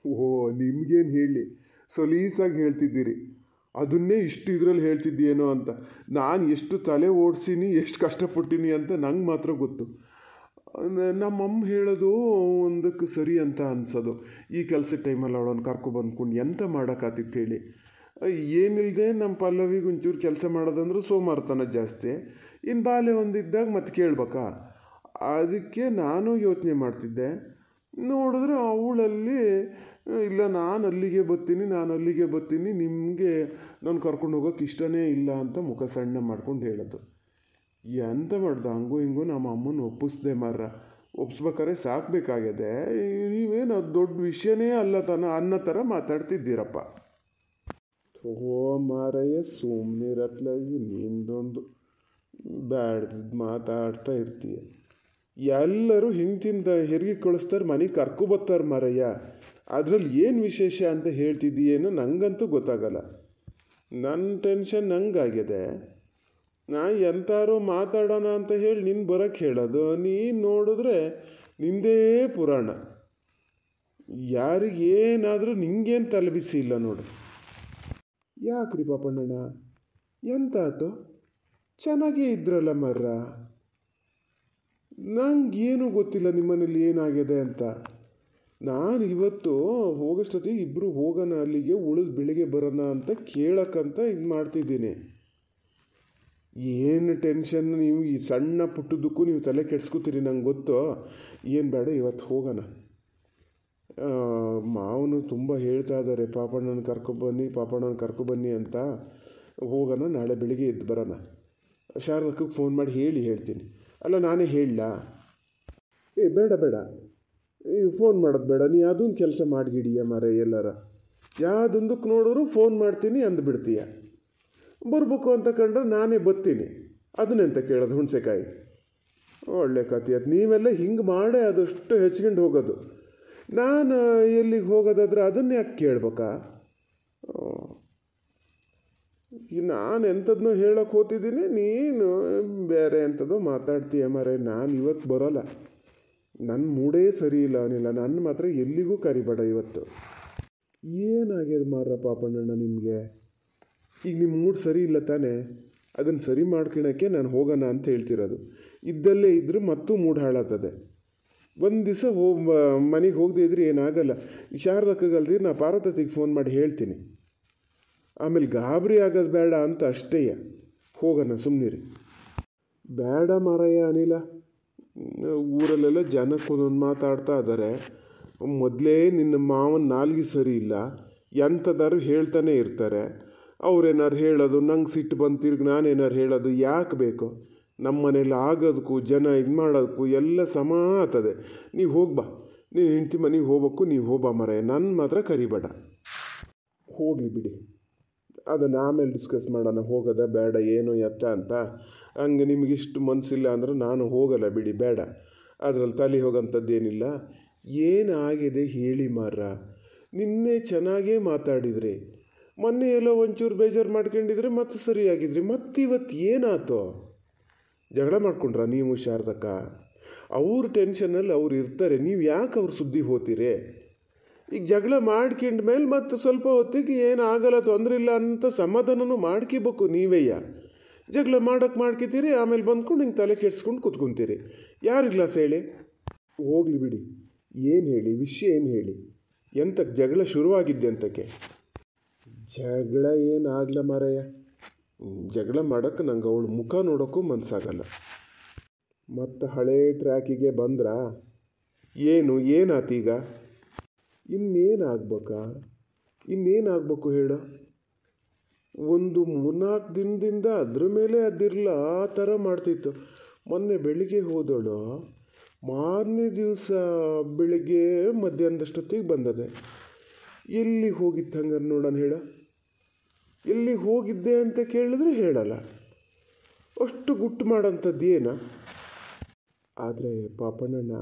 ಓಹೋ, ನಿಮ್ಗೇನು ಹೇಳಿ, ಸಲೀಸಾಗಿ ಹೇಳ್ತಿದ್ದೀರಿ. ಅದನ್ನೇ ಇಷ್ಟು ಇದರಲ್ಲಿ ಹೇಳ್ತಿದ್ದೀನೋ ಅಂತ. ನಾನು ಎಷ್ಟು ತಲೆ ಓಡಿಸೀನಿ, ಎಷ್ಟು ಕಷ್ಟಪಟ್ಟೀನಿ ಅಂತ ನಂಗೆ ಮಾತ್ರ ಗೊತ್ತು. ನಮ್ಮಮ್ಮ ಹೇಳೋದು ಒಂದಕ್ಕೆ ಸರಿ ಅಂತ ಅನ್ಸೋದು. ಈ ಕೆಲಸದ ಟೈಮಲ್ಲಿ ಅವಳನ್ನು ಕರ್ಕೊಬಂದ್ಕೊಂಡು ಎಂತ ಮಾಡೋಕ್ಕಾತಿತ್ತು ಹೇಳಿ. ಏನಿಲ್ಲದೆ ನಮ್ಮ ಪಲ್ಲವಿಗೆ ಒಂಚೂರು ಕೆಲಸ ಮಾಡೋದಂದ್ರೆ ಸೋಮಾರ್ತನ ಜಾಸ್ತಿ. ಇನ್ನು ಬಾಲ್ಯ ಒಂದಿದ್ದಾಗ ಮತ್ತೆ ಕೇಳ್ಬೇಕಾ? ಅದಕ್ಕೆ ನಾನು ಯೋಚನೆ ಮಾಡ್ತಿದ್ದೆ. ನೋಡಿದ್ರೆ ಅವಳಲ್ಲಿ ಇಲ್ಲ, ನಾನು ಅಲ್ಲಿಗೆ ಬರ್ತೀನಿ, ನಿಮಗೆ ನಾನು ಕರ್ಕೊಂಡು ಹೋಗೋಕ್ಕೆ ಇಷ್ಟನೇ ಇಲ್ಲ ಅಂತ ಮುಖ ಸಣ್ಣ ಮಾಡ್ಕೊಂಡು ಹೇಳೋದು. ಎಂತ ಮಾಡ್ದು, ಹಂಗೂ ಹಿಂಗೂ ನಮ್ಮ ಅಮ್ಮನ ಒಪ್ಪಿಸ್ದೆ ಮಾರ್ರ. ಒಪ್ಸ್ಬೇಕಾದ್ರೆ ಸಾಕಬೇಕಾಗಿದೆ. ನೀವೇನು ಅದು ದೊಡ್ಡ ವಿಷಯನೇ ಅಲ್ಲ ಅನ್ನೋ ಥರ ಮಾತಾಡ್ತಿದ್ದೀರಪ್ಪ. ಓ ಮಾರಯ್ಯ, ಸುಮ್ಮನಿರತ್ಲಾಗಿ ನಿಂದೊಂದು ಬ್ಯಾಡ್ದು ಮಾತಾಡ್ತಾ ಇರ್ತೀಯ. ಎಲ್ಲರೂ ಹಿಂತಿಂದ ಹೆರಿಗೆ ಕಳಿಸ್ತಾರೆ, ಮನೆಗೆ ಕರ್ಕೊಬತ್ತಾರೆ ಮಾರಯ್ಯ. ಅದರಲ್ಲಿ ಏನು ವಿಶೇಷ ಅಂತ ಹೇಳ್ತಿದ್ದೀಯೇನೋ ನನಗಂತೂ ಗೊತ್ತಾಗಲ್ಲ. ನನ್ನ ಟೆನ್ಷನ್ ನಂಗಾಗಿದೆ. ನಾ ಎಂತಾರು ಮಾತಾಡೋಣ ಅಂತ ಹೇಳಿ ನಿನ್ನ ಬರೋಕ್ಕೆ ಹೇಳೋದು. ನೀನು ನೋಡಿದ್ರೆ ನಿಂದೇ ಪುರಾಣ. ಯಾರಿಗೇನಾದರೂ ನಿಂಗೇನು ತಲೆಬಿಸಿ ಇಲ್ಲ ನೋಡು. ಯಾಕ್ರಿ ಪಾಪಣ್ಣಣ್ಣ, ಎಂತಾಯ್ತು? ಚೆನ್ನಾಗೇ ಇದ್ರಲ್ಲ ಮರ್ರ. ನಂಗೇನು ಗೊತ್ತಿಲ್ಲ ನಿಮ್ಮನೇಲಿ ಏನಾಗಿದೆ ಅಂತ. ನಾನು ಇವತ್ತು ಹೋಗೋಷ್ಟೊತ್ತಿಗೆ ಇಬ್ಬರು ಹೋಗೋಣ ಅಲ್ಲಿಗೆ, ಉಳಿದು ಬೆಳಿಗ್ಗೆ ಬರೋಣ ಅಂತ ಕೇಳಕ್ಕಂತ ಇದು ಮಾಡ್ತಿದ್ದೀನಿ. ಏನು ಟೆನ್ಷನ್, ನೀವು ಈ ಸಣ್ಣ ಪುಟ್ಟದಕ್ಕೂ ನೀವು ತಲೆ ಕೆಡ್ಸ್ಕೊತೀರಿ, ನಂಗೆ ಗೊತ್ತು. ಏನು ಬೇಡ, ಇವತ್ತು ಹೋಗೋಣ. ಮಾವನು ತುಂಬ ಹೇಳ್ತಾ ಇದ್ದಾರೆ, ಪಾಪಣ್ಣನ ಕರ್ಕೊಬನ್ನಿ ಅಂತ. ಹೋಗೋಣ, ನಾಳೆ ಬೆಳಿಗ್ಗೆ ಎದ್ದು ಬರೋಣ. ಶಾರದಕ್ಕೆ ಫೋನ್ ಮಾಡಿ ಹೇಳ್ತೀನಿ. ಅಲ್ಲ, ನಾನೇ ಹೇಳಲಾ? ಬೇಡ, ಈ ಫೋನ್ ಮಾಡೋದು ಬೇಡ. ನೀ ಅದೊಂದು ಕೆಲಸ ಮಾಡಿಗಿಡಿಯ ಮಾರೆ. ಎಲ್ಲರ ಯಾವುದೊಂದಕ್ಕೆ ನೋಡಿದ್ರು ಫೋನ್ ಮಾಡ್ತೀನಿ ಅಂದ್ಬಿಡ್ತೀಯ. ಬರ್ಬೇಕು ಅಂತ ಕಂಡ್ರೆ ನಾನೇ ಬರ್ತೀನಿ. ಅದನ್ನೆಂತ ಕೇಳೋದು, ಹುಣಸೆಕಾಯಿ? ಒಳ್ಳೆ ಕತೆ ಅದು. ನೀವೆಲ್ಲ ಹಿಂಗೆ ಮಾಡೇ ಅದಷ್ಟು ಹೆಚ್ಕೊಂಡು ಹೋಗೋದು. ನಾನು ಎಲ್ಲಿಗೆ ಹೋಗೋದಾದ್ರೆ ಅದನ್ನೇ ಯಾಕೆ ಕೇಳ್ಬೇಕಾ? ನಾನು ಎಂಥದನ್ನೋ ಹೇಳೋಕೆ ಹೋಗ್ತಿದ್ದೀನಿ, ನೀನು ಬೇರೆ ಎಂಥದೋ ಮಾತಾಡ್ತೀಯ ಮಾರೆ. ನಾನು ಇವತ್ತು ಬರೋಲ್ಲ, ನನ್ನ ಮೂಡೇ ಸರಿ ಇಲ್ಲ. ನನ್ನ ಮಾತ್ರ ಎಲ್ಲಿಗೂ ಕರಿಬೇಡ ಇವತ್ತು. ಏನಾಗ್ಯದ ಮಾರ್ರ ಪಾಪಣ್ಣಣ್ಣ ನಿಮಗೆ? ಈಗ ನಿಮ್ಮ ಮೂಡ್ ಸರಿ ಇಲ್ಲ ತಾನೇ? ಅದನ್ನು ಸರಿ ಮಾಡ್ಕೊಳಕ್ಕೆ ನಾನು ಹೋಗೋಣ ಅಂತ ಹೇಳ್ತಿರೋದು. ಇದ್ದಲ್ಲೇ ಇದ್ದರೆ ಮತ್ತೂ ಮೂಡ್ ಹಾಳಾಗ್ತದೆ. ಒಂದು ದಿವಸ ಮನೆಗೆ ಹೋಗದೆ ಇದ್ರೆ ಏನಾಗಲ್ಲ. ಶಾರದಕ್ಕಲ್ದಿದ್ರೆ ನಾ ಪಾರ್ವತಿಗೆ ಫೋನ್ ಮಾಡಿ ಹೇಳ್ತೀನಿ. ಆಮೇಲೆ ಗಾಬರಿ ಆಗೋದು ಬೇಡ ಅಂತ ಅಷ್ಟೇ. ಹೋಗೋಣ, ಸುಮ್ಮನಿರಿ. ಬೇಡ ಮಾರಯ್ಯ ಅನಿಲ. ಊರಲ್ಲೆಲ್ಲ ಜನಕ್ಕೆ ಒಂದೊಂದು ಮಾತಾಡ್ತಾ ಇದ್ದಾರೆ. ಮೊದಲೇ ನಿನ್ನ ಮಾವನ ನಾಲ್ಗೆ ಸರಿ ಇಲ್ಲ, ಎಂಥದಾರು ಹೇಳ್ತಾನೆ ಇರ್ತಾರೆ. ಅವ್ರೇನಾರು ಹೇಳೋದು, ನಂಗೆ ಸಿಟ್ಟು ಬಂದು ತಿರ್ಗಿ ನಾನೇನಾರು ಹೇಳೋದು ಯಾಕೆ ಬೇಕು? ನಮ್ಮ ಮನೇಲಿ ಆಗೋದಕ್ಕೂ ಜನ ಇದು ಮಾಡೋದಕ್ಕೂ ಎಲ್ಲ ಸಮ ಆಗ್ತದೆ. ನೀವು ಹೋಗ್ಬಾ, ನೀನು ಹೆಂಡ್ತಿ ಮನೆಗೆ ಹೋಗ್ಬೇಕು, ನೀವು ಹೋಗ್ಬಾ ಮರೆ. ನನ್ನ ಮಾತ್ರ ಕರಿಬೇಡ. ಹೋಗಲಿ ಬಿಡಿ, ಅದನ್ನು ಆಮೇಲೆ ಡಿಸ್ಕಸ್ ಮಾಡೋಣ. ಹೋಗೋದ ಬೇಡ ಏನು ಎತ್ತ ಅಂತ. ಹಂಗೆ ನಿಮಗಿಷ್ಟು ಮನಸ್ಸಿಲ್ಲ ಅಂದ್ರೆ ನಾನು ಹೋಗಲ್ಲ ಬಿಡಿ, ಬೇಡ. ಅದರಲ್ಲಿ ತಲೆ ಹೋಗೋಂಥದ್ದೇನಿಲ್ಲ. ಏನಾಗಿದೆ ಹೇಳಿ ಮಾರ್ರ. ನಿನ್ನೆ ಚೆನ್ನಾಗೇ ಮಾತಾಡಿದ್ರಿ, ಮೊನ್ನೆ ಎಲ್ಲೋ ಒಂಚೂರು ಬೇಜಾರು ಮಾಡ್ಕೊಂಡಿದ್ರೆ ಮತ್ತೆ ಸರಿಯಾಗಿದ್ರಿ. ಮತ್ತಿವತ್ತು ಏನಾಯ್ತು? ಜಗಳ ಮಾಡ್ಕೊಂಡ್ರ ನೀವು ಶಾರದಕ್ಕ? ಅವ್ರ ಟೆನ್ಷನಲ್ಲಿ ಅವ್ರು ಇರ್ತಾರೆ, ನೀವು ಯಾಕೆ ಅವ್ರ ಸುದ್ದಿ ಹೋಗ್ತೀರಿ? ಈಗ ಜಗಳ ಮಾಡ್ಕೊಂಡ ಮೇಲೆ ಮತ್ತೆ ಸ್ವಲ್ಪ ಹೊತ್ತಿಗೆ ಏನಾಗಲ್ಲ, ತೊಂದರೆ ಇಲ್ಲ ಅಂತ ಸಮಾಧಾನನೂ ಮಾಡ್ಕೋಬೇಕು ನೀವಯ್ಯ. ಜಗಳ ಮಾಡ್ಕೊತೀರಿ, ಆಮೇಲೆ ಬಂದ್ಕೊಂಡು ಹಿಂಗೆ ತಲೆ ಕೆಡ್ಸ್ಕೊಂಡು ಕೂತ್ಕೊತೀರಿ. ಯಾರಿಗ್ಲಾಸ್ ಹೇಳಿ? ಹೋಗಲಿ ಬಿಡಿ, ಏನು ಹೇಳಿ, ವಿಷಯ ಏನು ಹೇಳಿ? ಎಂತಕ್ಕೆ ಜಗಳ ಶುರುವಾಗಿದ್ದೆ ಅಂತಕ್ಕೆ? ಜಗಳ ಏನಾಗಲ್ಲ ಮಾರಯ್ಯ. ಜಗಳ ಮಾಡೋಕ್ಕೆ ನಂಗೆ ಅವಳು ಮುಖ ನೋಡೋಕ್ಕೂ ಮನಸ್ಸಾಗಲ್ಲ. ಮತ್ತು ಹಳೇ ಟ್ರ್ಯಾಕಿಗೆ ಬಂದ್ರ ಏನಾತೀಗ? ಇನ್ನೇನಾಗಬೇಕು ಹೇಳು? ಒಂದು 3-4 ದಿನದಿಂದ ಅದ್ರ ಮೇಲೆ ಅದಿರಲ್ಲ, ಆ ಥರ ಮಾಡ್ತಿತ್ತು. ಮೊನ್ನೆ ಬೆಳಿಗ್ಗೆ ಹೋದಳು, ಮಾರನೇ ದಿವಸ ಬೆಳಿಗ್ಗೆ ಮಧ್ಯಾಹ್ನದಷ್ಟೊತ್ತಿಗೆ ಬಂದದೆ. ಎಲ್ಲಿಗೆ ಹೋಗಿತ್ತು ಹಂಗಾರೆ ನೋಡೋಣ ಹೇಳ? ಎಲ್ಲಿಗೆ ಹೋಗಿದ್ದೆ ಅಂತ ಕೇಳಿದ್ರೆ ಹೇಳಲ್ಲ. ಅಷ್ಟು ಗುಟ್ಟು ಮಾಡೋಂಥದ್ದು ಏನ? ಆದರೆ ಪಾಪಣ್ಣಣ್ಣ,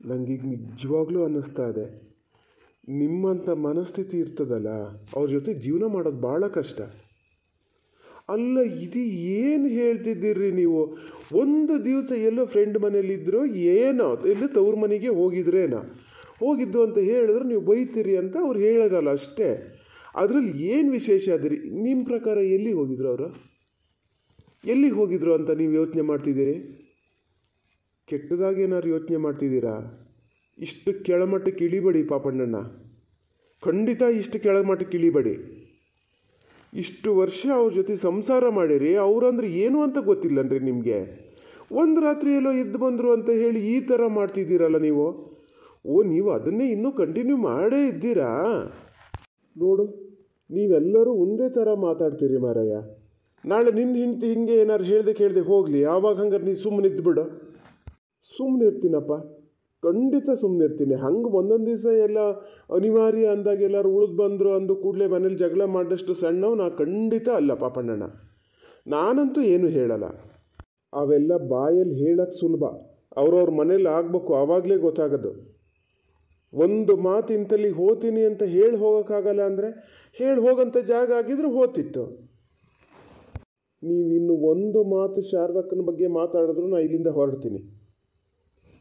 ನನಗೀಗ ನಿಜವಾಗ್ಲೂ ಅನ್ನಿಸ್ತಾ ಇದೆ, ನಿಮ್ಮಂಥ ಮನಸ್ಥಿತಿ ಇರ್ತದಲ್ಲ, ಅವ್ರ ಜೊತೆ ಜೀವನ ಮಾಡೋದು ಭಾಳ ಕಷ್ಟ. ಅಲ್ಲ, ಇದು ಏನು ಹೇಳ್ತಿದ್ದೀರಿ ನೀವು? ಒಂದು ದಿವಸ ಎಲ್ಲೋ ಫ್ರೆಂಡ್ ಮನೇಲಿದ್ರೋ ಏನೋ, ಎಲ್ಲೋ ತವ್ರ ಮನೆಗೆ ಹೋಗಿದ್ರೇನೋ, ಹೋಗಿದ್ದು ಅಂತ ಹೇಳಿದ್ರೆ ನೀವು ಬೈತೀರಿ ಅಂತ ಅವ್ರು ಹೇಳಿರಲ್ಲ ಅಷ್ಟೇ. ಅದರಲ್ಲಿ ಏನು ವಿಶೇಷ ಅದ್ರಿ? ನಿಮ್ಮ ಪ್ರಕಾರ ಎಲ್ಲಿಗೆ ಹೋಗಿದ್ರು ಅವರು? ಎಲ್ಲಿಗೆ ಹೋಗಿದ್ರು ಅಂತ ನೀವು ಯೋಚನೆ ಮಾಡ್ತಿದ್ದೀರಿ? ಕೆಟ್ಟದಾಗಿ ಏನಾದ್ರು ಯೋಚನೆ ಮಾಡ್ತಿದ್ದೀರಾ? ಇಷ್ಟು ಕೆಳಮಟ್ಟಕ್ಕೆ ಇಳಿಬೇಡಿ ಪಾಪಣ್ಣಣ್ಣ, ಖಂಡಿತ ಇಷ್ಟು ಕೆಳಮಟ್ಟಕ್ಕೆ ಇಳಿಬೇಡಿ. ಇಷ್ಟು ವರ್ಷ ಅವ್ರ ಜೊತೆ ಸಂಸಾರ ಮಾಡಿರಿ, ಅವರಂದ್ರೆ ಏನು ಅಂತ ಗೊತ್ತಿಲ್ಲನ್ರಿ ನಿಮಗೆ. ಒಂದು ರಾತ್ರಿ ಎಲ್ಲೋ ಇದ್ದು ಬಂದರು ಅಂತ ಹೇಳಿ ಈ ಥರ ಮಾಡ್ತಿದ್ದೀರಲ್ಲ ನೀವು. ನೀವು ಅದನ್ನೇ ಇನ್ನೂ ಕಂಟಿನ್ಯೂ ಮಾಡೇ ಇದ್ದೀರಾ? ನೋಡು, ನೀವೆಲ್ಲರೂ ಒಂದೇ ಥರ ಮಾತಾಡ್ತೀರಿ ಮಾರಯ್ಯ. ನಾಳೆ ನಿನ್ನ ಹೆಂಡತಿ ಹಿಂಗೆ ಏನಾರು ಹೇಳ್ದೆ ಹೋಗಲಿ, ಆವಾಗ ಹಂಗಾರೆ ನೀನು ಸುಮ್ಮನೆ ಇದ್ದುಬಿಡು. ಸುಮ್ಮನೆ ಇರ್ತೀನಪ್ಪ, ಖಂಡಿತ ಸುಮ್ಮನೆ ಇರ್ತೀನಿ. ಹಂಗೆ ಒಂದೊಂದು ದಿವಸ ಎಲ್ಲ ಅನಿವಾರ್ಯ ಅಂದಾಗ ಎಲ್ಲರೂ ಉಳಿದು ಬಂದರು ಅಂದು ಕೂಡಲೇ ಮನೇಲಿ ಜಗಳ ಮಾಡಿದಷ್ಟು ಸಣ್ಣವು ನಾ ಖಂಡಿತ ಅಲ್ಲ ಪಾಪಣ್ಣಣ್ಣ. ನಾನಂತೂ ಏನು ಹೇಳಲ್ಲ. ಅವೆಲ್ಲ ಬಾಯಲ್ಲಿ ಹೇಳಕ್ಕೆ ಸುಲಭ, ಅವ್ರವ್ರ ಮನೇಲಿ ಆಗಬೇಕು, ಆವಾಗಲೇ ಗೊತ್ತಾಗೋದು. ಒಂದು ಮಾತು ಇಂತಲ್ಲಿ ಹೋಗ್ತೀನಿ ಅಂತ ಹೇಳಿ ಹೋಗೋಕ್ಕಾಗಲ್ಲ ಅಂದರೆ ಹೇಳಿ ಹೋಗೋಂಥ ಜಾಗ ಆಗಿದ್ರೆ ಹೋಗ್ತಿತ್ತು. ನೀವಿನ್ನು ಒಂದು ಮಾತು ಶಾರದಕ್ಕನ ಬಗ್ಗೆ ಮಾತಾಡಿದ್ರು ನಾ ಇಲ್ಲಿಂದ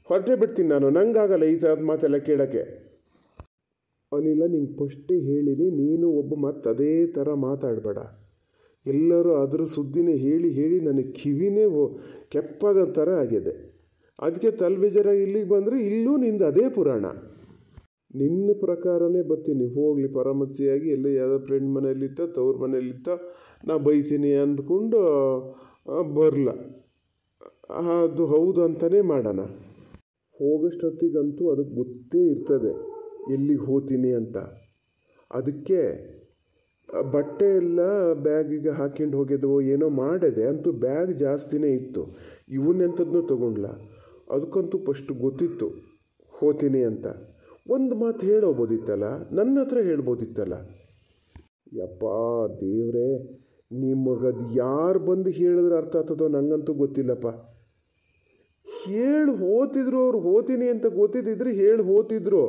ಹೊರಟೇ ಬಿಡ್ತೀನಿ ನಾನು. ನಂಗಾಗಲ್ಲ ಈ ಥರದ ಮಾತೆಲ್ಲ ಕೇಳೋಕ್ಕೆ. ಅನಿಲ, ನಿಂಗೆ ಫಸ್ಟೇ ಹೇಳಿನಿ, ನೀನು ಒಬ್ಬ ಮತ್ತೆ ಅದೇ ಥರ ಮಾತಾಡಬೇಡ. ಎಲ್ಲರೂ ಅದರ ಸುದ್ದಿನೇ ಹೇಳಿ ನನಗೆ ಕಿವಿನೇ ಕೆಪ್ಪಾಗೋ ಥರ ಆಗಿದೆ. ಅದಕ್ಕೆ ತಲೆಬೇಜಾರ ಇಲ್ಲಿಗೆ ಬಂದರೆ ಇಲ್ಲೂ ನಿಂದು ಅದೇ ಪುರಾಣ. ನಿನ್ನ ಪ್ರಕಾರನೇ ಬರ್ತೀನಿ, ಹೋಗಲಿ ಪರಾಮರ್ಶೆಯಾಗಿ ಎಲ್ಲೋ ಯಾವುದೋ ಫ್ರೆಂಡ್ ಮನೇಲಿತ್ತ ತವ್ರ ಮನೇಲಿತ್ತ ನಾ ಬೈತೀನಿ ಅಂದ್ಕೊಂಡು ಬರಲ್ಲ. ಅದು ಹೌದು ಅಂತಲೇ ಮಾಡೋಣ. ಹೋಗೋಷ್ಟೊತ್ತಿಗಂತೂ ಅದಕ್ಕೆ ಗೊತ್ತೇ ಇರ್ತದೆ ಎಲ್ಲಿಗೆ ಹೋಗ್ತೀನಿ ಅಂತ. ಅದಕ್ಕೆ ಬಟ್ಟೆ ಎಲ್ಲ ಬ್ಯಾಗಿಗೆ ಹಾಕ್ಕೊಂಡು ಹೋಗಿದ್ವು, ಏನೋ ಮಾಡಿದೆ ಅಂತೂ ಬ್ಯಾಗ್ ಜಾಸ್ತಿನೇ ಇತ್ತು. ಇವನ್ನೆಂಥದ್ದನ್ನೂ ತೊಗೊಂಡ್ಲ. ಅದಕ್ಕಂತೂ ಫಸ್ಟ್ ಗೊತ್ತಿತ್ತು ಹೋಗ್ತೀನಿ ಅಂತ. ಒಂದು ಮಾತು ಹೇಳೋಬೋದಿತ್ತಲ್ಲ, ನನ್ನ ಹತ್ರ ಹೇಳ್ಬೋದಿತ್ತಲ್ಲ. ಯಪ್ಪ ದೇವ್ರೇ, ನಿಮಗದು ಯಾರು ಬಂದು ಹೇಳಿದ್ರೆ ಅರ್ಥ ಆಗ್ತದೋ ನಂಗಂತೂ ಗೊತ್ತಿಲ್ಲಪ್ಪ. ಹೇಳಿ ಹೋತಿದ್ರು ಅವ್ರು, ಹೋತೀನಿ ಅಂತ ಗೊತ್ತಿದ್ದಿದ್ರೆ ಹೇಳಿ ಹೋತಿದ್ರು.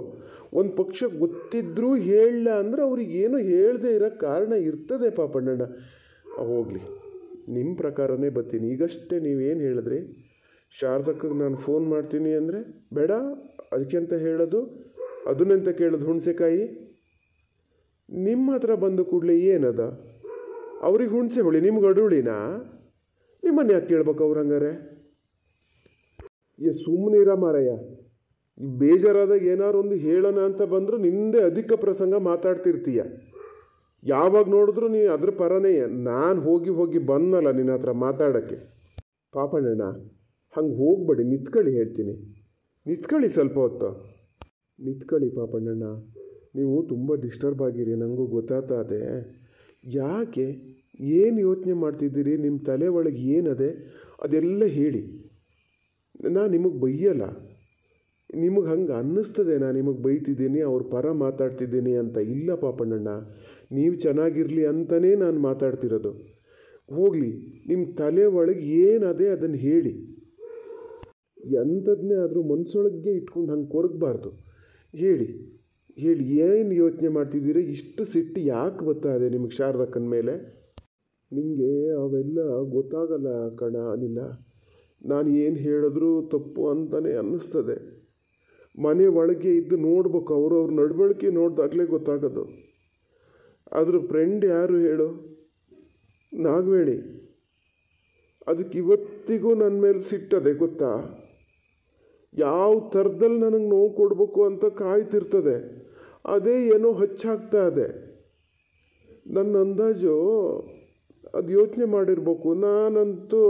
ಒಂದು ಪಕ್ಷ ಗೊತ್ತಿದ್ರೂ ಹೇಳಲ್ಲ ಅಂದರೆ ಅವ್ರಿಗೇನು ಹೇಳದೆ ಇರೋ ಕಾರಣ ಇರ್ತದೆ ಪಾಪಣ್ಣಣ್ಣ. ಹೋಗಲಿ, ನಿಮ್ಮ ಪ್ರಕಾರನೇ ಬರ್ತೀನಿ. ಈಗಷ್ಟೇ ನೀವೇನು ಹೇಳಿದ್ರಿ, ಶಾರದಕ್ಕೆ ನಾನು ಫೋನ್ ಮಾಡ್ತೀನಿ ಅಂದರೆ ಬೇಡ, ಅದಕ್ಕೆ ಅಂತ ಹೇಳೋದು, ಅದನ್ನೆಂತ ಕೇಳೋದು ಹುಣಸೆಕಾಯಿ. ನಿಮ್ಮ ಹತ್ರ ಬಂದು ಕೂಡಲೇ ಏನದ? ಅವ್ರಿಗೆ ಹುಣಸೆ ಹುಳಿ, ನಿಮ್ಗೆ ಅಡುಳಿನಾ? ನಿಮ್ಮನ್ನು ಯಾಕೆ ಕೇಳ್ಬೇಕು ಅವ್ರು ಹಂಗಾರೆ? ಸುಮ್ಮನಿರ ಮಾರಯ್ಯ. ಬೇಜಾರಾದಾಗ ಏನಾರು ಒಂದು ಹೇಳೋಣ ಅಂತ ಬಂದರೂ ನಿಂದೇ ಅಧಿಕ ಪ್ರಸಂಗ ಮಾತಾಡ್ತಿರ್ತೀಯ. ಯಾವಾಗ ನೋಡಿದ್ರು ನೀನು ಅದ್ರ ಪರನೇ. ನಾನು ಹೋಗಿ ಬಂದಲ್ಲ ನಿನ್ನ ಹತ್ರ ಮಾತಾಡೋಕ್ಕೆ. ಪಾಪಣ್ಣಣ್ಣ, ಹಂಗೆ ಹೋಗ್ಬೇಡಿ, ನಿಂತ್ಕೊಳ್ಳಿ, ಹೇಳ್ತೀನಿ. ನಿಂತ್ಕೊಳ್ಳಿ, ಸ್ವಲ್ಪ ಹೊತ್ತು ನಿಂತ್ಕೊಳ್ಳಿ ಪಾಪಣ್ಣಣ್ಣ. ನೀವು ತುಂಬ ಡಿಸ್ಟರ್ಬ್ ಆಗಿರಿ, ನನಗೂ ಗೊತ್ತಾಗ್ತದೆ. ಯಾಕೆ, ಏನು ಯೋಚನೆ ಮಾಡ್ತಿದ್ದೀರಿ? ನಿಮ್ಮ ತಲೆ ಒಳಗೆ ಏನದೆ ಅದೆಲ್ಲ ಹೇಳಿ. ನಾನು ನಿಮಗೆ ಬೈಯಲ್ಲ. ನಿಮಗೆ ಹಂಗೆ ಅನ್ನಿಸ್ತದೆ ನಾನು ನಿಮಗೆ ಬೈತಿದ್ದೀನಿ, ಅವ್ರ ಪರ ಮಾತಾಡ್ತಿದ್ದೀನಿ ಅಂತ. ಇಲ್ಲ ಪಾಪಣ್ಣಣ್ಣ, ನೀವು ಚೆನ್ನಾಗಿರಲಿ ಅಂತಲೇ ನಾನು ಮಾತಾಡ್ತಿರೋದು. ಹೋಗಲಿ, ನಿಮ್ಮ ತಲೆ ಒಳಗೆ ಏನದೆ ಅದನ್ನು ಹೇಳಿ. ಎಂಥದನ್ನೇ ಆದರೂ ಮನಸ್ಸೊಳಗೆ ಇಟ್ಕೊಂಡು ಹಂಗೆ ಕೊರಗಬಾರ್ದು. ಹೇಳಿ, ಏನು ಯೋಚನೆ ಮಾಡ್ತಿದ್ದೀರಿ? ಇಷ್ಟು ಸಿಟ್ಟು ಯಾಕೆ ಗೊತ್ತಾದೆ ನಿಮಗೆ ಶಾರದಕ್ಕನ ಮೇಲೆ? ನಿಮಗೆ ಅವೆಲ್ಲ ಗೊತ್ತಾಗಲ್ಲ ಕಣ ಅನಿಲ. ನಾನು ಏನು ಹೇಳಿದ್ರೂ ತಪ್ಪು ಅಂತಲೇ ಅನ್ನಿಸ್ತದೆ. ಮನೆ ಒಳಗೆ ಇದ್ದು ನೋಡ್ಬೇಕು, ಅವ್ರ ನಡವಳಿಕೆ ನೋಡ್ದಾಗಲೇ ಗೊತ್ತಾಗೋದು. ಅದ್ರ ಫ್ರೆಂಡ್ ಯಾರು ಹೇಳು? ನಾಗವೇಣಿ. ಅದಕ್ಕೆ ಇವತ್ತಿಗೂ ನನ್ನ ಮೇಲೆ ಸಿಟ್ಟದೆ ಗೊತ್ತಾ? ಯಾವ ಥರದಲ್ಲಿ ನನಗೆ ನೋವು ಕೊಡಬೇಕು ಅಂತ ಕಾಯ್ತಿರ್ತದೆ. ಅದೇ ಏನೋ ಹಚ್ಚಾಗ್ತಾ ಇದೆ. ನನ್ನ ಅಂದಾಜು ಅದು ಯೋಚನೆ ಮಾಡಿರ್ಬೇಕು. ನಾನಂತೂ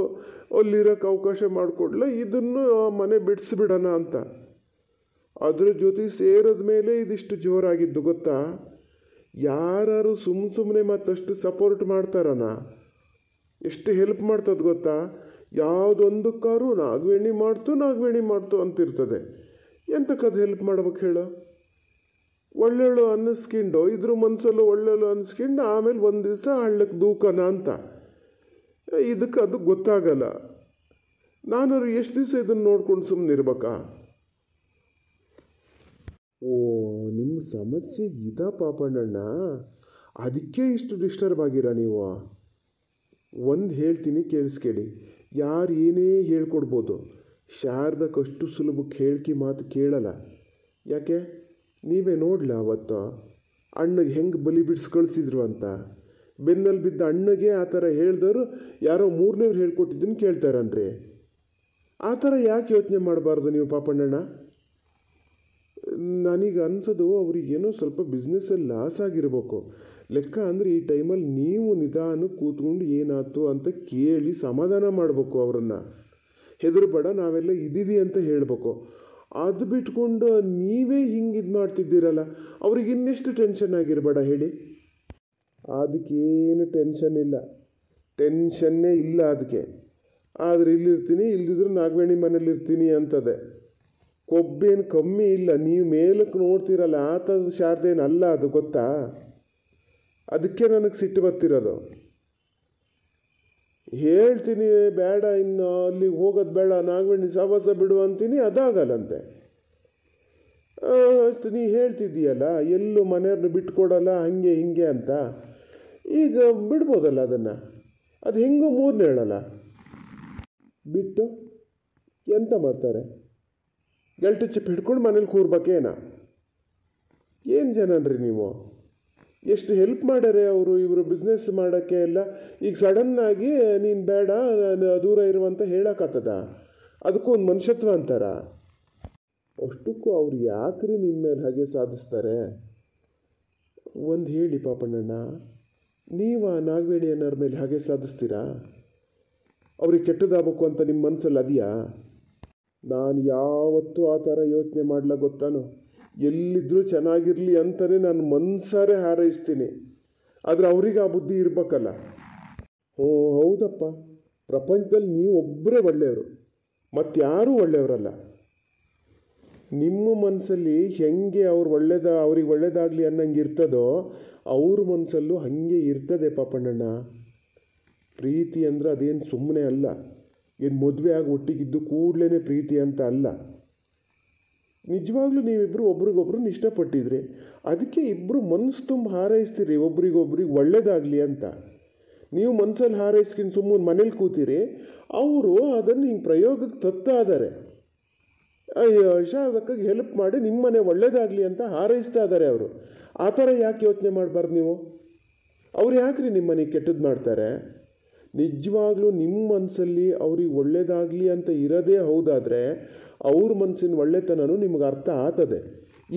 ಅಲ್ಲಿರೋಕ್ಕೆ ಅವಕಾಶ ಮಾಡಿಕೊಡ್ಲ, ಇದನ್ನು ಮನೆ ಬಿಡಿಸ್ಬಿಡೋಣ ಅಂತ. ಅದ್ರ ಜೊತೆ ಸೇರಿದ ಮೇಲೆ ಇದಿಷ್ಟು ಜೋರಾಗಿದ್ದು ಗೊತ್ತಾ? ಯಾರು ಸುಮ್ಮನೆ ಮತ್ತಷ್ಟು ಸಪೋರ್ಟ್ ಮಾಡ್ತಾರನ, ಎಷ್ಟು ಹೆಲ್ಪ್ ಮಾಡ್ತದೆ ಗೊತ್ತಾ? ಯಾವುದೊಂದಕ್ಕಾರು ನಾಗವೇಣಿ ಮಾಡ್ತು ಅಂತಿರ್ತದೆ. ಎಂತಕ್ಕದು ಹೆಲ್ಪ್ ಮಾಡ್ಬೇಕು ಹೇಳು? ಒಳ್ಳೆಳು ಅನ್ನಿಸ್ಕೊಂಡು ಇದ್ರ ಮನಸ್ಸಲ್ಲೂ ಒಳ್ಳೆಳು ಅನ್ನಿಸ್ಕೊಂಡು ಆಮೇಲೆ ಒಂದು ದಿವಸ ಹಳ್ಳಕ್ಕೆ ದೂಕನ ಅಂತ. ಇದಕ್ಕೆ ಅದು ಗೊತ್ತಾಗಲ್ಲ. ನಾನಾದ್ರು ಎಷ್ಟು ದಿವಸ ಇದನ್ನು ನೋಡ್ಕೊಂಡು ಸುಮ್ಮನೆ ಇರ್ಬೇಕಾ? ನಿಮ್ಮ ಸಮಸ್ಯೆ ಇದಾ ಪಾಪಣ್ಣಣ್ಣ? ಅದಕ್ಕೆ ಇಷ್ಟು ಡಿಸ್ಟರ್ಬ್ ಆಗಿರ ನೀವು? ಒಂದು ಹೇಳ್ತೀನಿ, ಕೇಳಿಸ್ಕೇಳಿ. ಯಾರು ಏನೇ ಹೇಳ್ಕೊಡ್ಬೋದು, ಶಾರದಕ್ಕಷ್ಟು ಸುಲಭಕ್ಕೆ ಹೇಳ್ಕಿ ಮಾತು ಕೇಳಲ್ಲ. ಯಾಕೆ? ನೀವೇ ನೋಡ್ಲ ಅವತ್ತು ಅಣ್ಣಗೆ ಹೆಂಗೆ ಬಲಿ ಬಿಡಿಸಿ ಕಳಿಸಿದ್ರು ಅಂತ. ಬೆನ್ನಲ್ಲಿ ಬಿದ್ದ ಅಣ್ಣಗೆ ಆ ಥರ ಹೇಳ್ದವರು ಯಾರೋ ಮೂರನೇವ್ರು ಹೇಳ್ಕೊಟ್ಟಿದ್ದನ್ನು ಕೇಳ್ತಾರನ್ರಿ. ಆ ಥರ ಯಾಕೆ ಯೋಚನೆ ಮಾಡಬಾರ್ದು ನೀವು ಪಾಪಣ್ಣಣ್ಣ? ನನಗೆ ಅನ್ಸೋದು ಅವ್ರಿಗೇನೋ ಸ್ವಲ್ಪ ಬಿಸ್ನೆಸ್ಸಲ್ಲಿ ಲಾಸ್ ಆಗಿರ್ಬೇಕು. ಲೆಕ್ಕ ಅಂದರೆ ಈ ಟೈಮಲ್ಲಿ ನೀವು ನಿಧಾನ ಕೂತ್ಕೊಂಡು ಏನಾಯ್ತು ಅಂತ ಕೇಳಿ ಸಮಾಧಾನ ಮಾಡಬೇಕು ಅವರನ್ನು. ಹೆದರಬೇಡ, ನಾವೆಲ್ಲ ಇದ್ದೀವಿ ಅಂತ ಹೇಳಬೇಕು. ಅದು ಬಿಟ್ಕೊಂಡು ನೀವೇ ಹಿಂಗೆ ಇದು ಮಾಡ್ತಿದ್ದೀರಲ್ಲ, ಅವ್ರಿಗೆ ಇನ್ನೆಷ್ಟು ಟೆನ್ಷನ್ ಆಗಿರಬೇಡ ಹೇಳಿ. ಅದಕ್ಕೇನು ಟೆನ್ಷನ್ ಇಲ್ಲ, ಟೆನ್ಷನ್ನೇ ಇಲ್ಲ ಅದಕ್ಕೆ. ಆದರೆ ಇಲ್ಲಿರ್ತೀನಿ, ಇಲ್ದಿದ್ರು ನಾಗವೇಣಿ ಮನೇಲಿರ್ತೀನಿ ಅಂತದೆ. ಕೊಬ್ಬೇನು ಕಮ್ಮಿ ಇಲ್ಲ. ನೀವು ಮೇಲಕ್ಕೆ ನೋಡ್ತೀರಲ್ಲ ಆ ಥರದ ಶಾರದೇನಲ್ಲ ಅದು, ಗೊತ್ತಾ? ಅದಕ್ಕೆ ನನಗೆ ಸಿಟ್ಟು ಬರ್ತಿರೋದು. ಹೇಳ್ತೀನಿ ಬೇಡ, ಇನ್ನು ಅಲ್ಲಿಗೆ ಹೋಗೋದು ಬೇಡ, ನಾಗವೇಣಿ ಸಹವಾಸ ಬಿಡು ಅಂತೀನಿ, ಅದಾಗಲ್ಲಂತೆ. ಅಷ್ಟು ನೀ ಹೇಳ್ತಿದ್ದೀಯಲ್ಲ ಎಲ್ಲೂ ಮನೆಯವ್ರನ್ನ ಬಿಟ್ಕೊಡಲ್ಲ ಹಾಗೆ ಹಿಂಗೆ ಅಂತ. ಈಗ ಬಿಡ್ಬೋದಲ್ಲ ಅದನ್ನು? ಅದು ಹೆಂಗೂ ಮೂರನೇ ಹೇಳಲ್ಲ ಬಿಟ್ಟು ಎಂತ ಮಾಡ್ತಾರೆ? ಗೆಲ್ಟು ಚಿಪ್ ಹಿಡ್ಕೊಂಡು ಮನೇಲಿ ಕೂರ್ಬೇಕೇನ? ಏನು ಜನನ್ರಿ ನೀವು? ಎಷ್ಟು ಹೆಲ್ಪ್ ಮಾಡ್ಯಾರೆ ಅವರು ಇವರು ಬಿಸ್ನೆಸ್ ಮಾಡೋಕ್ಕೆ ಎಲ್ಲ. ಈಗ ಸಡನ್ನಾಗಿ ನೀನು ಬೇಡ ದೂರ ಇರುವಂತ ಹೇಳೋಕ್ಕಾಗ್ತದ? ಅದಕ್ಕೂ ಒಂದು ಮನುಷ್ಯತ್ವ ಅಂತಾರ. ಅಷ್ಟಕ್ಕೂ ಅವ್ರು ಯಾಕ್ರಿ ನಿಮ್ಮ ಮೇಲೆ ಹಾಗೆ ಸಾಧಿಸ್ತಾರೆ? ಒಂದು ಹೇಳಿ ಪಾಪಣ್ಣಣ್ಣ, ನೀವು ನಾಗವೇಣಿ ಅನ್ನೋರ ಮೇಲೆ ಹಾಗೆ ಸಾಧಿಸ್ತೀರಾ? ಅವ್ರಿಗೆ ಕೆಟ್ಟದಾಗಬೇಕು ಅಂತ ನಿಮ್ಮ ಮನಸ್ಸಲ್ಲಿ ಅದೆಯಾ? ನಾನು ಯಾವತ್ತೂ ಆ ಥರ ಯೋಚನೆ ಮಾಡಲ ಗೊತ್ತಾನು. ಎಲ್ಲಿದ್ದರೂ ಚೆನ್ನಾಗಿರಲಿ ಅಂತಲೇ ನಾನು ಮನಸಾರೆ ಹಾರೈಸ್ತೀನಿ. ಆದರೆ ಅವ್ರಿಗೆ ಆ ಬುದ್ಧಿ ಇರಬೇಕಲ್ಲ. ಹ್ಞೂ ಹೌದಪ್ಪ, ಪ್ರಪಂಚದಲ್ಲಿ ನೀವು ಒಬ್ಬರೇ ಒಳ್ಳೆಯವರು, ಮತ್ತಾರೂ ಒಳ್ಳೆಯವರಲ್ಲ. ನಿಮ್ಮ ಮನಸ್ಸಲ್ಲಿ ಹೆಂಗೆ ಅವ್ರಿಗೆ ಒಳ್ಳೇದಾಗಲಿ ಅನ್ನಂಗೆ ಇರ್ತದೋ ಅವ್ರ ಮನಸ್ಸಲ್ಲೂ ಹಾಗೆ ಇರ್ತದೆ ಪಾಪಣ್ಣಣ್ಣ. ಪ್ರೀತಿ ಅಂದರೆ ಅದೇನು ಸುಮ್ಮನೆ ಅಲ್ಲ. ಏನು ಮದುವೆ ಆಗಿ ಒಟ್ಟಿಗಿದ್ದು ಕೂಡಲೇ ಪ್ರೀತಿ ಅಂತ ಅಲ್ಲ. ನಿಜವಾಗ್ಲೂ ನೀವಿಬ್ಬರು ಒಬ್ರಿಗೊಬ್ರು ಇಷ್ಟಪಟ್ಟಿದ್ರಿ, ಅದಕ್ಕೆ ಇಬ್ಬರು ಮನಸ್ಸು ತುಂಬ ಹಾರೈಸ್ತೀರಿ ಒಬ್ರಿಗೊಬ್ರಿಗೆ ಒಳ್ಳೇದಾಗಲಿ ಅಂತ. ನೀವು ಮನಸ್ಸಲ್ಲಿ ಹಾರೈಸ್ಕೊಂಡು ಸುಮ್ಮನೆ ಮನೇಲಿ ಕೂತೀರಿ, ಅವರು ಅದನ್ನು ಹಿಂಗೆ ಪ್ರಯೋಗಕ್ಕೆ ತತ್ತಾ ಇದ್ದಾರೆ. ಶಾರದಕ್ಕಾಗಿ ಹೆಲ್ಪ್ ಮಾಡಿ ನಿಮ್ಮ ಮನೆ ಒಳ್ಳೇದಾಗಲಿ ಅಂತ ಹಾರೈಸ್ತಾ ಇದ್ದಾರೆ ಅವರು. ಆ ಥರ ಯಾಕೆ ಯೋಚನೆ ಮಾಡಬಾರ್ದು ನೀವು? ಅವ್ರು ಯಾಕ್ರಿ ನಿಮ್ಮ ಮನೆಗೆ ಕೆಟ್ಟದ್ದು ಮಾಡ್ತಾರೆ? ನಿಜವಾಗ್ಲೂ ನಿಮ್ಮ ಮನಸ್ಸಲ್ಲಿ ಅವ್ರಿಗೆ ಒಳ್ಳೇದಾಗಲಿ ಅಂತ ಇರೋದೇ ಹೌದಾದರೆ ಅವ್ರ ಮನಸ್ಸಿನ ಒಳ್ಳೆತನೂ ನಿಮ್ಗೆ ಅರ್ಥ ಆಗ್ತದೆ.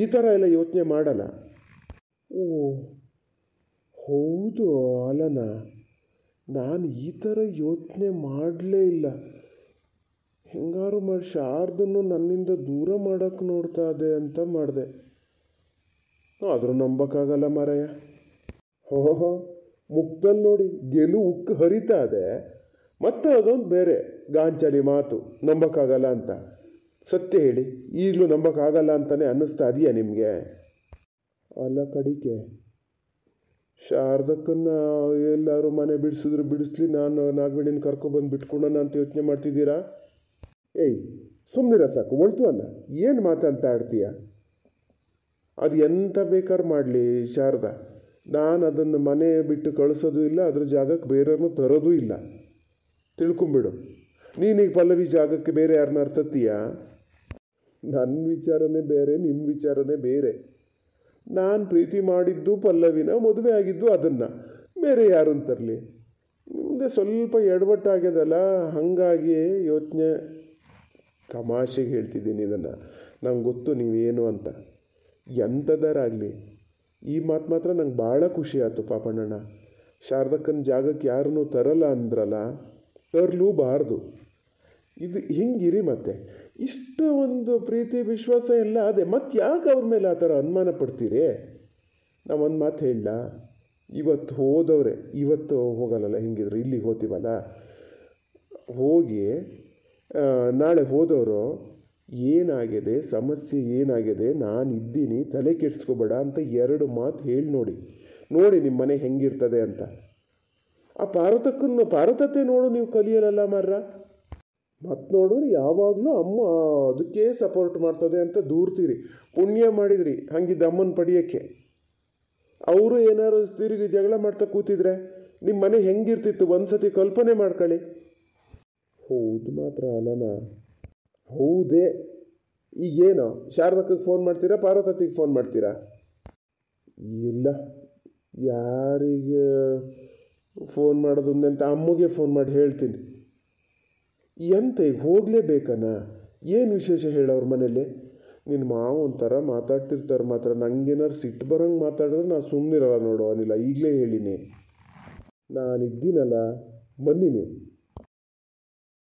ಈ ಥರ ಎಲ್ಲ ಯೋಚನೆ ಮಾಡಲ್ಲ. ಓ ಹೌದು ಅಲ್ಲನಾ, ನಾನು ಈ ಥರ ಯೋಚನೆ ಮಾಡಲೇ ಇಲ್ಲ. ಹೆಂಗಾರು ಮಾಡಿ ಶಾರದನ್ನು ನನ್ನಿಂದ ದೂರ ಮಾಡೋಕ್ಕೆ ನೋಡ್ತಾ ಇದೆ ಅಂತ ಮಾಡಿದೆ. ಆದರೂ ನಂಬಕ್ಕಾಗಲ್ಲ ಮಾರಾಯ. ಹೋ ಮುಖದಲ್ಲಿ ನೋಡಿ ಗೆಲುವು ಉಕ್ಕು ಹರಿತಾ ಇದೆ, ಮತ್ತು ಅದೊಂದು ಬೇರೆ ಗಾಂಚಲಿ ಮಾತು ನಂಬಕ್ಕಾಗಲ್ಲ ಅಂತ. ಸತ್ಯ ಹೇಳಿ, ಈಗಲೂ ನಂಬಕ್ಕಾಗಲ್ಲ ಅಂತಲೇ ಅನ್ನಿಸ್ತಾ ಇದೆಯಾ ನಿಮಗೆ? ಅಲ್ಲ ಕಡಿಕೆ, ಶಾರದಕ್ಕನ್ನು ಎಲ್ಲರೂ ಮನೆ ಬಿಡಿಸಿದ್ರು ಬಿಡಿಸ್ಲಿ, ನಾನು ನಾಗವೇಣಿನ ಕರ್ಕೊಬಂದು ಬಿಟ್ಕೊಳೋಣ ಅಂತ ಯೋಚನೆ ಮಾಡ್ತಿದ್ದೀರಾ? ಏಯ್ ಸುಮ್ಮನಿರ ಸಾಕು, ಒಳ್ತು ಅಲ್ಲ, ಏನು ಮಾತಂತ ಆಡ್ತೀಯ? ಅದು ಎಂತ ಬೇಕಾದ್ರೆ ಮಾಡಲಿ ಶಾರದಾ, ನಾನು ಅದನ್ನು ಮನೆ ಬಿಟ್ಟು ಕಳಿಸೋದು ಇಲ್ಲ, ಅದ್ರ ಜಾಗಕ್ಕೆ ಬೇರೆಯವ್ರನ್ನೂ ತರೋದು ಇಲ್ಲ. ತಿಳ್ಕೊಂಬಿಡು. ನೀನೀಗ ಪಲ್ಲವಿ ಜಾಗಕ್ಕೆ ಬೇರೆ ಯಾರನ್ನ ಅರ್ಥತ್ತೀಯಾ? ನನ್ನ ವಿಚಾರನೇ ಬೇರೆ, ನಿಮ್ಮ ವಿಚಾರನೇ ಬೇರೆ. ನಾನು ಪ್ರೀತಿ ಮಾಡಿದ್ದು ಪಲ್ಲವಿನ, ಮದುವೆ ಆಗಿದ್ದು ಅದನ್ನು, ಬೇರೆ ಯಾರನ್ನು ತರಲಿ? ನಿಮ್ಮದೇ ಸ್ವಲ್ಪ ಎಡವಟ್ಟಾಗ್ಯದಲ್ಲ, ಹಾಗಾಗಿ ಯೋಚನೆ. ತಮಾಷೆಗೆ ಹೇಳ್ತಿದ್ದೀನಿ ಇದನ್ನು, ನಂಗೆ ಗೊತ್ತು ನೀವೇನು ಅಂತ. ಎಂಥದರಾಗಲಿ ಈ ಮಾತು ಮಾತ್ರ ನಂಗೆ ಭಾಳ ಖುಷಿ ಆಯಿತು ಪಾಪಣ್ಣಣ್ಣ. ಶಾರದಕ್ಕನ ಜಾಗಕ್ಕೆ ಯಾರನ್ನೂ ತರಲ್ಲ ಅಂದ್ರಲ್ಲ, ತರಲೂಬಾರ್ದು. ಇದು ಹಿಂಗಿರಿ. ಮತ್ತೆ ಇಷ್ಟು ಒಂದು ಪ್ರೀತಿ ವಿಶ್ವಾಸ ಎಲ್ಲ ಅದೇ, ಮತ್ತೆ ಯಾಕೆ ಅವ್ರ ಮೇಲೆ ಆ ಥರ ಅನುಮಾನ ಪಡ್ತೀರಿ? ನಾವು ಒಂದು ಮಾತು ಹೇಳಲ್ಲ, ಇವತ್ತು ಹೋದವ್ರೆ ಇವತ್ತು ಹೋಗಲ್ಲಲ್ಲ, ಹಿಂಗಿದ್ರು ಇಲ್ಲಿಗೆ ಹೋಗ್ತೀವಲ್ಲ, ಹೋಗಿ ನಾಳೆ ಹೋದವರು ಏನಾಗಿದೆ, ಸಮಸ್ಯೆ ಏನಾಗಿದೆ, ನಾನು ಇದ್ದೀನಿ, ತಲೆ ಕೆಡಿಸ್ಕೋಬೇಡ ಅಂತ 2 ಮಾತು ಹೇಳಿ ನೋಡಿ ನಿಮ್ಮ ಮನೆ ಹೆಂಗಿರ್ತದೆ ಅಂತ. ಆ ಪಾರತತೆ ನೋಡು, ನೀವು ಕಲಿಯಲ್ಲ ಮಾರ್ರ. ಮತ್ತು ನೋಡಿದ್ರೆ ಯಾವಾಗಲೂ ಅಮ್ಮ ಅದಕ್ಕೆ ಸಪೋರ್ಟ್ ಮಾಡ್ತದೆ ಅಂತ ದೂರ್ತೀರಿ. ಪುಣ್ಯ ಮಾಡಿದ್ರಿ ಹಂಗಿದ್ದ ಅಮ್ಮನ ಪಡೆಯೋಕ್ಕೆ. ಅವರು ಏನಾರು ತಿರುಗಿ ಜಗಳ ಮಾಡ್ತಾ ಕೂತಿದ್ರೆ ನಿಮ್ಮ ಮನೆ ಹೆಂಗಿರ್ತಿತ್ತು ಒಂದ್ಸತಿ ಕಲ್ಪನೆ ಮಾಡ್ಕೊಳ್ಳಿ. ಹೌದು ಮಾತ್ರ ಅಲ್ಲನಾ? ಹೌದೇ ಈಗೇನು ಶಾರದಕ್ಕಗೆ ಫೋನ್ ಮಾಡ್ತೀರಾ ಪಾರ್ವತತ್ತಿಗೆ ಫೋನ್ ಮಾಡ್ತೀರಾ? ಇಲ್ಲ, ಯಾರಿಗೆ ಫೋನ್ ಮಾಡೋದು ಅಂತ ಅಮ್ಮಗೆ ಫೋನ್ ಮಾಡಿ ಹೇಳ್ತೀನಿ. ಎಂತ ಈಗ ಹೋಗಲೇಬೇಕನ? ಏನು ವಿಶೇಷ ಹೇಳೋರು ಮನೇಲಿ? ನಿನ್ನ ಮಾವ ಒಂಥರ ಮಾತಾಡ್ತಿರ್ತಾರೆ ಮಾತ್ರ. ನನಗೇನಾರು ಸಿಟ್ಟು ಬರೋಂಗೆ ಮಾತಾಡಿದ್ರೆ ನಾನು ಸುಮ್ಮನಿರಲ್ಲ ನೋಡು ಅನಿಲ, ಈಗಲೇ ಹೇಳಿನಿ. ನಾನಿದ್ದೀನಲ್ಲ, ಬನ್ನಿ ನೀವು.